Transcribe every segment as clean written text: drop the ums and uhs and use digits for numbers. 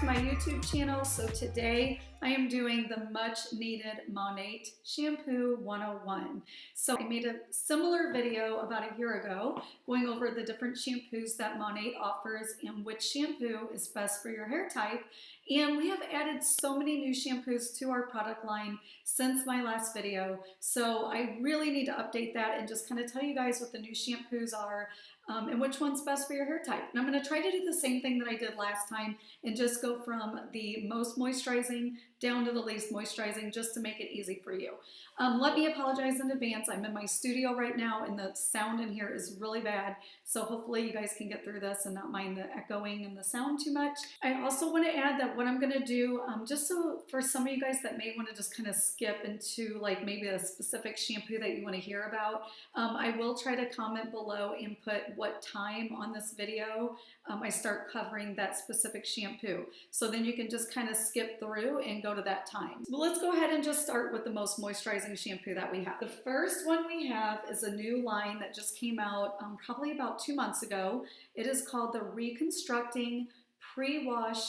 to my YouTube channel. So today I am doing the much needed Monat Shampoo 101. So I made a similar video about a year ago going over the different shampoos that Monat offers and which shampoo is best for your hair type. And we have added so many new shampoos to our product line since my last video. So I really need to update that and just kind of tell you guys what the new shampoos are and which one's best for your hair type. And I'm going to try to do the same thing that I did last time and just go from the most moisturizing down to the least moisturizing just to make it easy for you. Let me apologize in advance. I'm in my studio right now and the sound in here is really bad. So hopefully you guys can get through this and not mind the echoing and the sound too much. I also want to add that what I'm going to do, just so for some of you guys that may want to just kind of skip into like maybe a specific shampoo that you want to hear about, I will try to comment below and put what time on this video I start covering that specific shampoo. So then you can just kind of skip through and go to that time. Well, let's go ahead and just start with the most moisturizing shampoo that we have. The first one we have is a new line that just came out probably about 2 months ago. It is called the Reconstructing Pre-Wash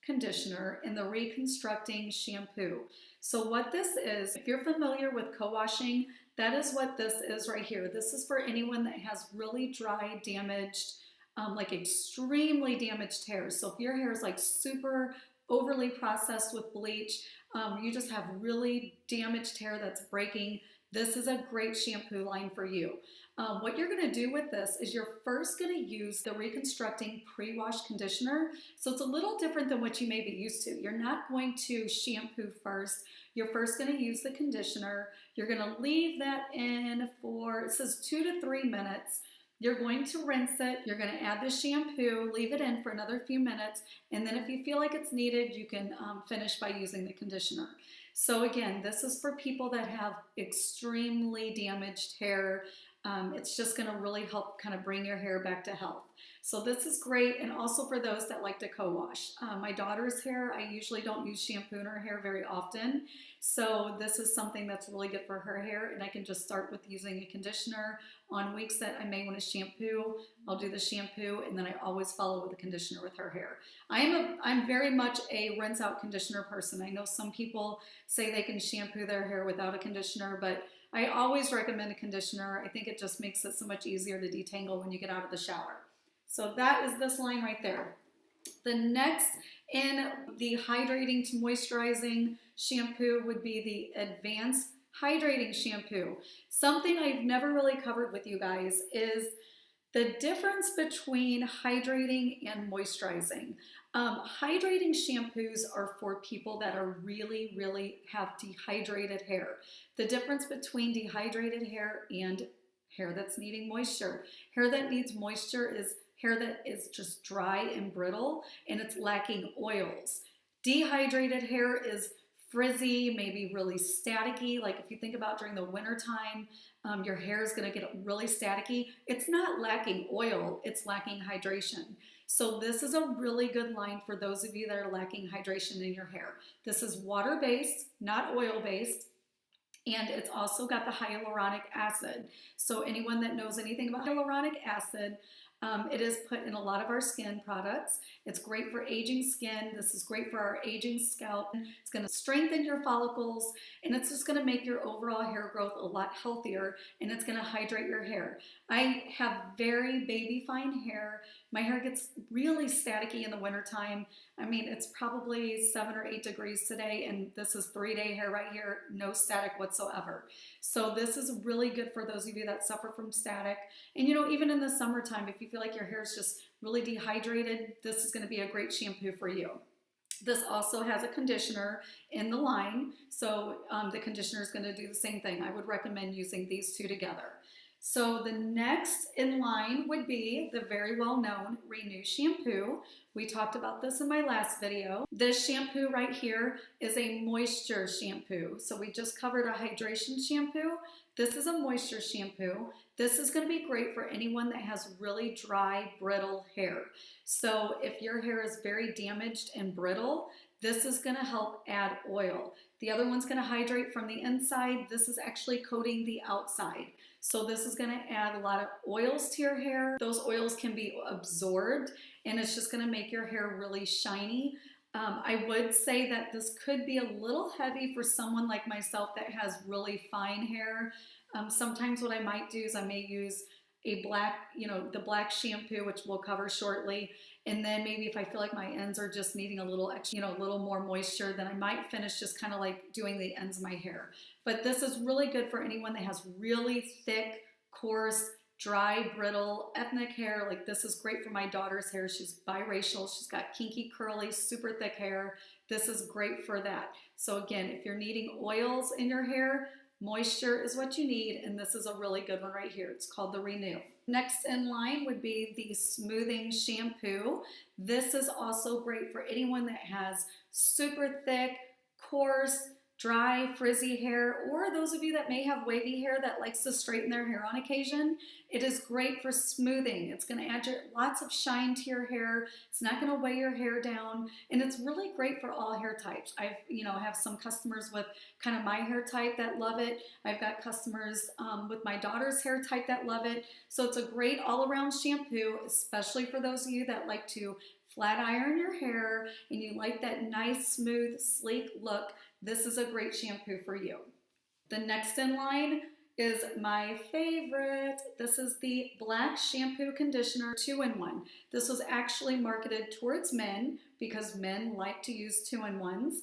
Conditioner in the Reconstructing Shampoo. So what this is, if you're familiar with co-washing, that is what this is right here. This is for anyone that has really dry, damaged, like extremely damaged hair. So if your hair is like super overly processed with bleach, you just have really damaged hair that's breaking, this is a great shampoo line for you. What you're going to do with this is you're first going to use the Reconstructing Pre-Wash Conditioner. So it's a little different than what you may be used to. You're not going to shampoo first. You're first going to use the conditioner. You're going to leave that in for, it says 2 to 3 minutes. You're going to rinse it. You're going to add the shampoo, leave it in for another few minutes, and then if you feel like it's needed, you can finish by using the conditioner. So again, this is for people that have extremely damaged hair. It's just going to really help kind of bring your hair back to health. So this is great, and also for those that like to co-wash. My daughter's hair, I usually don't use shampoo in her hair very often, so this is something that's really good for her hair, and I can just start with using a conditioner. On weeks that I may want to shampoo, I'll do the shampoo, and then I always follow with the conditioner with her hair. I'm very much a rinse out conditioner person. I know some people say they can shampoo their hair without a conditioner, but I always recommend a conditioner. I think it just makes it so much easier to detangle when you get out of the shower. So that is this line right there. The next in the hydrating to moisturizing shampoo would be the Advanced Hydrating Shampoo. Something I've never really covered with you guys is the difference between hydrating and moisturizing. Hydrating shampoos are for people that are really have dehydrated hair. The difference between dehydrated hair and hair that's needing moisture. Hair that needs moisture is hair that is just dry and brittle and it's lacking oils. Dehydrated hair is frizzy, maybe really staticky. Like if you think about during the winter time, your hair is going to get really staticky. It's not lacking oil, it's lacking hydration. So this is a really good line for those of you that are lacking hydration in your hair. This is water-based, not oil-based. And it's also got the hyaluronic acid. So anyone that knows anything about hyaluronic acid, it is put in a lot of our skin products. It's great for aging skin. This is great for our aging scalp. It's going to strengthen your follicles, and it's just going to make your overall hair growth a lot healthier, and it's going to hydrate your hair. I have very baby fine hair. My hair gets really staticky in the wintertime. I mean, it's probably 7 or 8 degrees today, and this is 3-day hair right here, no static whatsoever. So this is really good for those of you that suffer from static. And you know, even in the summertime, if you feel like your hair is just really dehydrated, this is going to be a great shampoo for you. This also has a conditioner in the line, so the conditioner is going to do the same thing. I would recommend using these two together. So the next in line would be the very well-known Renew Shampoo. We talked about this in my last video. This shampoo right here is a moisture shampoo. So we just covered a hydration shampoo. This is a moisture shampoo. This is going to be great for anyone that has really dry, brittle hair. So if your hair is very damaged and brittle, this is going to help add oil. The other one's going to hydrate from the inside. This is actually coating the outside. So this is going to add a lot of oils to your hair. Those oils can be absorbed, and it's just going to make your hair really shiny. I would say that this could be a little heavy for someone like myself that has really fine hair. Sometimes what I might do is I may use a black, the black shampoo, which we'll cover shortly. And then maybe if I feel like my ends are just needing a little extra, a little more moisture, then I might finish just kind of like doing the ends of my hair. But this is really good for anyone that has really thick, coarse, dry, brittle, ethnic hair. Like this is great for my daughter's hair. She's biracial. She's got kinky, curly, super thick hair. This is great for that. So again, if you're needing oils in your hair, moisture is what you need, and this is a really good one right here. It's called the Renew. Next in line would be the Smoothing Shampoo. This is also great for anyone that has super thick, coarse, dry, frizzy hair, or those of you that may have wavy hair that likes to straighten their hair on occasion. It is great for smoothing. It's going to add lots of shine to your hair. It's not going to weigh your hair down, and it's really great for all hair types. I have some customers with kind of my hair type that love it. I've got customers with my daughter's hair type that love it. So it's a great all-around shampoo, especially for those of you that like to flat iron your hair and you like that nice, smooth, sleek look. This is a great shampoo for you. The next in line is my favorite. This is the Black Shampoo Conditioner 2-in-1. This was actually marketed towards men because men like to use 2-in-1s.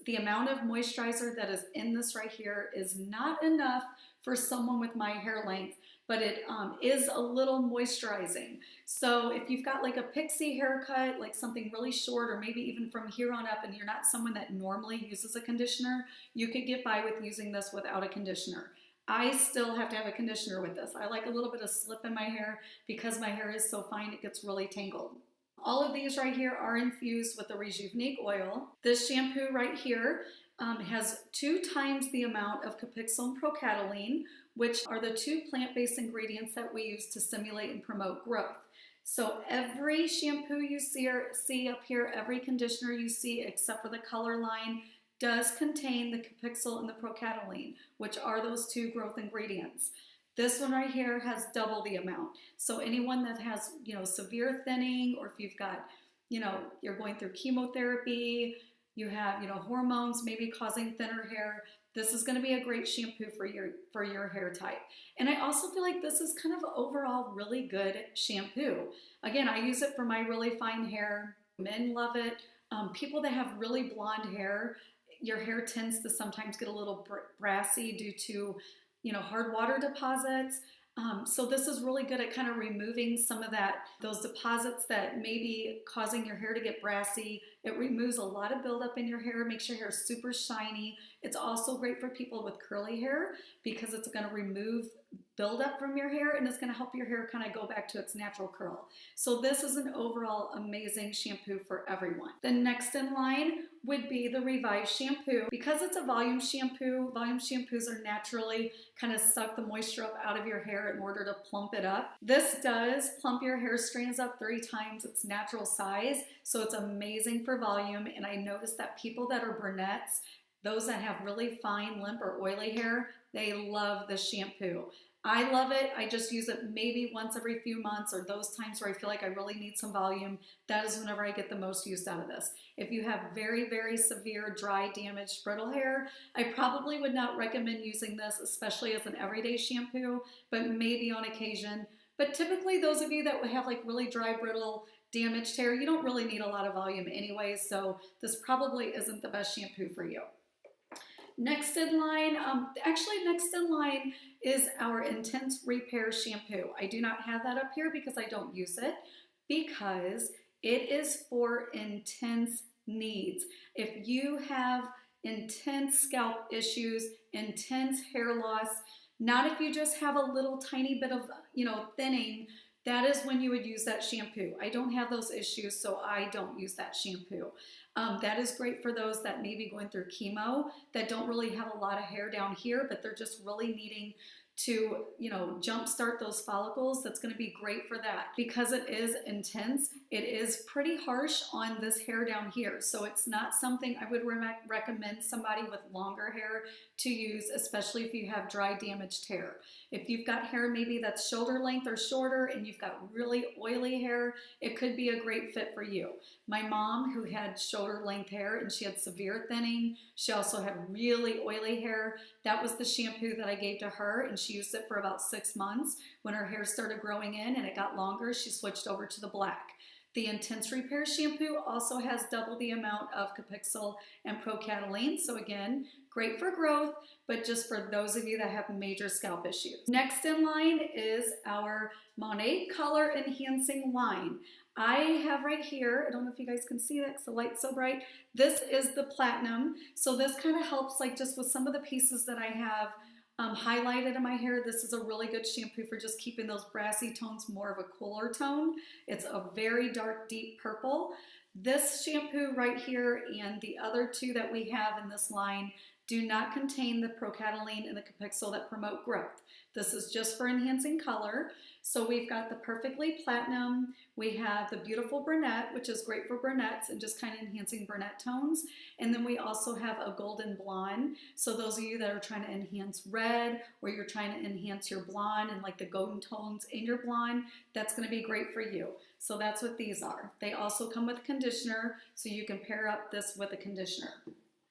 The amount of moisturizer that is in this right here is not enough for someone with my hair length, but it is a little moisturizing. So if you've got like a pixie haircut, like something really short, or maybe even from here on up, and you're not someone that normally uses a conditioner, you could get by with using this without a conditioner. I still have to have a conditioner with this. I like a little bit of slip in my hair because my hair is so fine, it gets really tangled. All of these right here are infused with the Rejuvenate oil. This shampoo right here has 2 times the amount of capixyl and procataline, which are the 2 plant-based ingredients that we use to stimulate and promote growth. So every shampoo you see up here, every conditioner you see except for the color line, does contain the capixyl and the procataline, which are those 2 growth ingredients. This one right here has double the amount. So anyone that has, severe thinning, or if you've got, you're going through chemotherapy, you have, hormones maybe causing thinner hair, this is going to be a great shampoo for your hair type. And I also feel like this is kind of overall really good shampoo. Again, I use it for my really fine hair. Men love it. People that have really blonde hair, your hair tends to sometimes get a little brassy due to hard water deposits. So this is really good at kind of removing some of those deposits that may be causing your hair to get brassy. It removes a lot of buildup in your hair, makes your hair super shiny. It's also great for people with curly hair because it's going to remove buildup from your hair, and it's going to help your hair kind of go back to its natural curl. So this is an overall amazing shampoo for everyone. The next in line would be the Revive shampoo. Because it's a volume shampoo, volume shampoos are naturally kind of suck the moisture up out of your hair in order to plump it up. This does plump your hair strands up 3 times its natural size, so it's amazing for volume. And I noticed that people that are brunettes, those that have really fine, limp, or oily hair, they love this shampoo. I love it. I just use it maybe once every few months, or those times where I feel like I really need some volume. That is whenever I get the most use out of this. If you have very, very severe, dry, damaged, brittle hair, I probably would not recommend using this, especially as an everyday shampoo, but maybe on occasion. But typically those of you that have like really dry, brittle, damaged hair, you don't really need a lot of volume anyway, so this probably isn't the best shampoo for you. Next in line, next in line is our Intense Repair shampoo. I do not have that up here because I don't use it, because it is for intense needs. If you have intense scalp issues, intense hair loss, not if you just have a little tiny bit of, thinning, that is when you would use that shampoo. I don't have those issues, so I don't use that shampoo. That is great for those that may be going through chemo, that don't really have a lot of hair down here, but they're just really needing to, jumpstart those follicles, that's going to be great for that. Because it is intense, it is pretty harsh on this hair down here. So it's not something I would recommend somebody with longer hair to use, especially if you have dry, damaged hair. If you've got hair maybe that's shoulder length or shorter and you've got really oily hair, it could be a great fit for you. My mom, who had shoulder length hair and she had severe thinning, she also had really oily hair. That was the shampoo that I gave to her, and she used it for about 6 months. When her hair started growing in and it got longer, she switched over to the black. The Intense Repair shampoo also has double the amount of capixyl and procataline. So again, great for growth, but just for those of you that have major scalp issues. Next in line is our Monat Color Enhancing Line. I have right here, I don't know if you guys can see that because the light's so bright. This is the platinum. So this kind of helps like just with some of the pieces that I have highlighted in my hair. This is a really good shampoo for just keeping those brassy tones more of a cooler tone. It's a very dark, deep purple. This shampoo right here and the other two that we have in this line do not contain the procataline and the capixyl that promote growth. This is just for enhancing color. So we've got the Perfectly Platinum, we have the Beautiful Brunette, which is great for brunettes and just kind of enhancing brunette tones. And then we also have a Golden Blonde. So those of you that are trying to enhance red, or you're trying to enhance your blonde and like the golden tones in your blonde, that's gonna be great for you. So that's what these are. They also come with conditioner, so you can pair up this with a conditioner.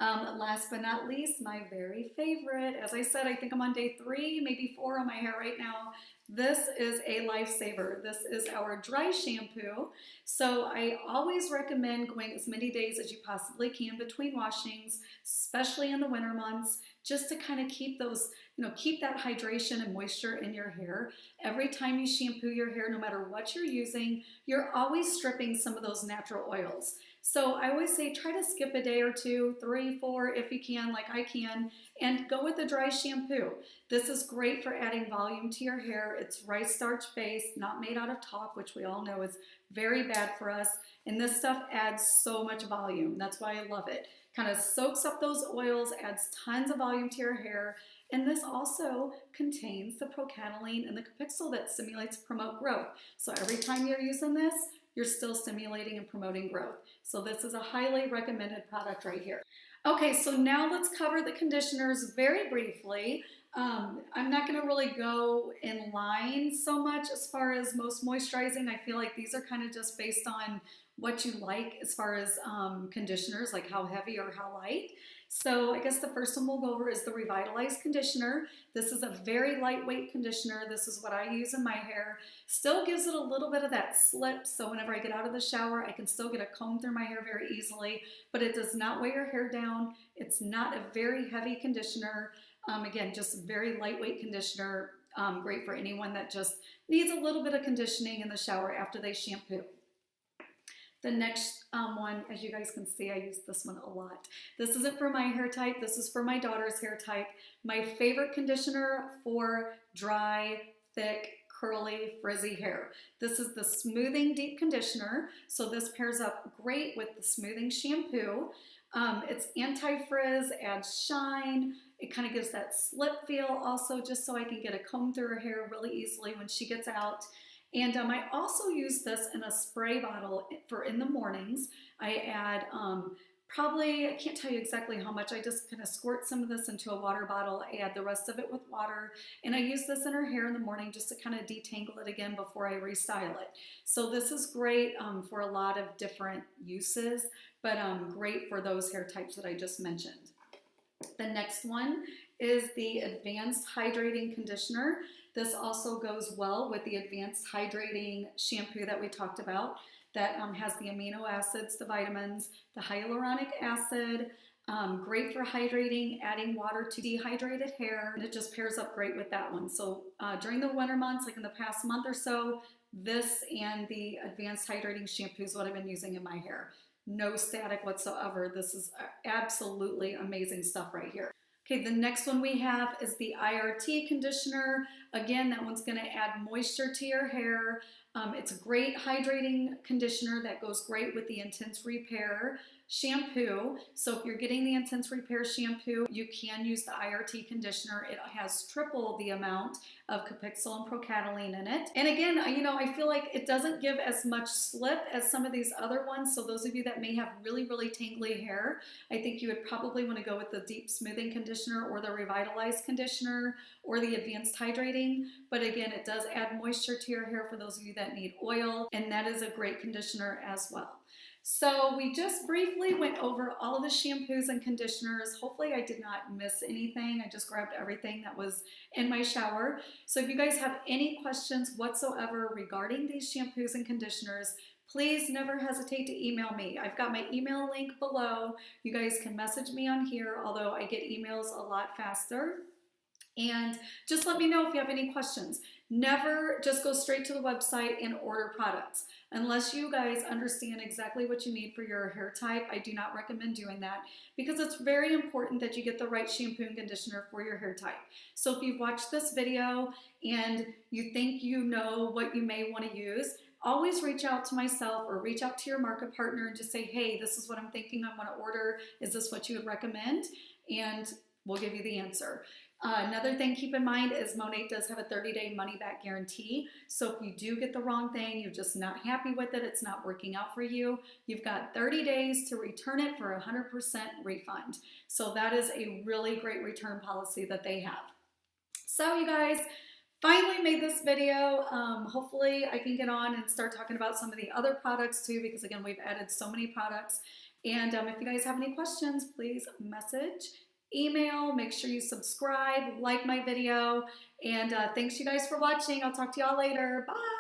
Last but not least, my very favorite. As I said, I think I'm on day 3, maybe 4 on my hair right now. This is a lifesaver. This is our dry shampoo. So I always recommend going as many days as you possibly can between washings, especially in the winter months, just to kind of keep those, keep that hydration and moisture in your hair. Every time you shampoo your hair, no matter what you're using, you're always stripping some of those natural oils. So I always say try to skip a day or 2, 3, 4 if you can, like I can, and go with the dry shampoo. This is great for adding volume to your hair. It's rice starch based, not made out of talc, which we all know is very bad for us. And this stuff adds so much volume. That's why I love it. Kind of soaks up those oils, adds tons of volume to your hair. And this also contains the procataline and the capixyl that stimulates and promote growth. So every time you're using this, you're still stimulating and promoting growth. So this is a highly recommended product right here. Okay, so now let's cover the conditioners very briefly. I'm not gonna really go in line so much as far as most moisturizing. I feel like these are kind of just based on what you like as far as conditioners, like how heavy or how light. So I guess the first one we'll go over is the Revitalize Conditioner. This is a very lightweight conditioner. This is what I use in my hair. Still gives it a little bit of that slip, so whenever I get out of the shower, I can still get a comb through my hair very easily, but it does not weigh your hair down. It's not a very heavy conditioner. Again, just a very lightweight conditioner, great for anyone that just needs a little bit of conditioning in the shower after they shampoo. The next one, as you guys can see, I use this one a lot. This isn't for my hair type, this is for my daughter's hair type. My favorite conditioner for dry, thick, curly, frizzy hair. This is the Smoothing Deep Conditioner. So this pairs up great with the Smoothing Shampoo. It's anti-frizz, adds shine. It kind of gives that slip feel also, just so I can get a comb through her hair really easily when she gets out. And I also use this in a spray bottle for in the mornings. I add probably, I can't tell you exactly how much, I just kind of squirt some of this into a water bottle. I add the rest of it with water, and I use this in her hair in the morning just to kind of detangle it again before I restyle it. So this is great for a lot of different uses, but great for those hair types that I just mentioned. The next one is the Advanced Hydrating Conditioner. This also goes well with the Advanced Hydrating Shampoo that we talked about that has the amino acids, the vitamins, the hyaluronic acid, great for hydrating, adding water to dehydrated hair, and it just pairs up great with that one. So during the winter months, like in the past month or so, this and the Advanced Hydrating Shampoo is what I've been using in my hair. No static whatsoever. This is absolutely amazing stuff right here. Okay, the next one we have is the IRT conditioner. Again, that one's gonna add moisture to your hair. It's a great hydrating conditioner that goes great with the Intense Repair shampoo. So if you're getting the Intense Repair shampoo, you can use the IRT conditioner. It has triple the amount of Capixyl and Procataline in it. And again, I feel like it doesn't give as much slip as some of these other ones. So those of you that may have really, really tangly hair, I think you would probably want to go with the Deep Smoothing Conditioner or the Revitalized Conditioner or the Advanced Hydrating. But again, it does add moisture to your hair for those of you that need oil, and that is a great conditioner as well. So we just briefly went over all of the shampoos and conditioners. Hopefully I did not miss anything. I just grabbed everything that was in my shower. So if you guys have any questions whatsoever regarding these shampoos and conditioners, please never hesitate to email me. I've got my email link below. You guys can message me on here, although I get emails a lot faster. And just let me know if you have any questions. Never just go straight to the website and order products. Unless you guys understand exactly what you need for your hair type, I do not recommend doing that because it's very important that you get the right shampoo and conditioner for your hair type. So if you've watched this video and you think you know what you may want to use, always reach out to myself or reach out to your market partner and just say, hey, this is what I'm thinking I want to order. Is this what you would recommend? And we'll give you the answer. Another thing keep in mind is Monat does have a 30-day money-back guarantee. So if you do get the wrong thing, you're just not happy with it, it's not working out for you, you've got 30 days to return it for a 100% refund. So that is a really great return policy that they have. So you guys, finally made this video. Hopefully I can get on and start talking about some of the other products too, because again, we've added so many products. And if you guys have any questions, please message, email, make sure you subscribe, like my video, and thanks you guys for watching. I'll talk to y'all later. Bye.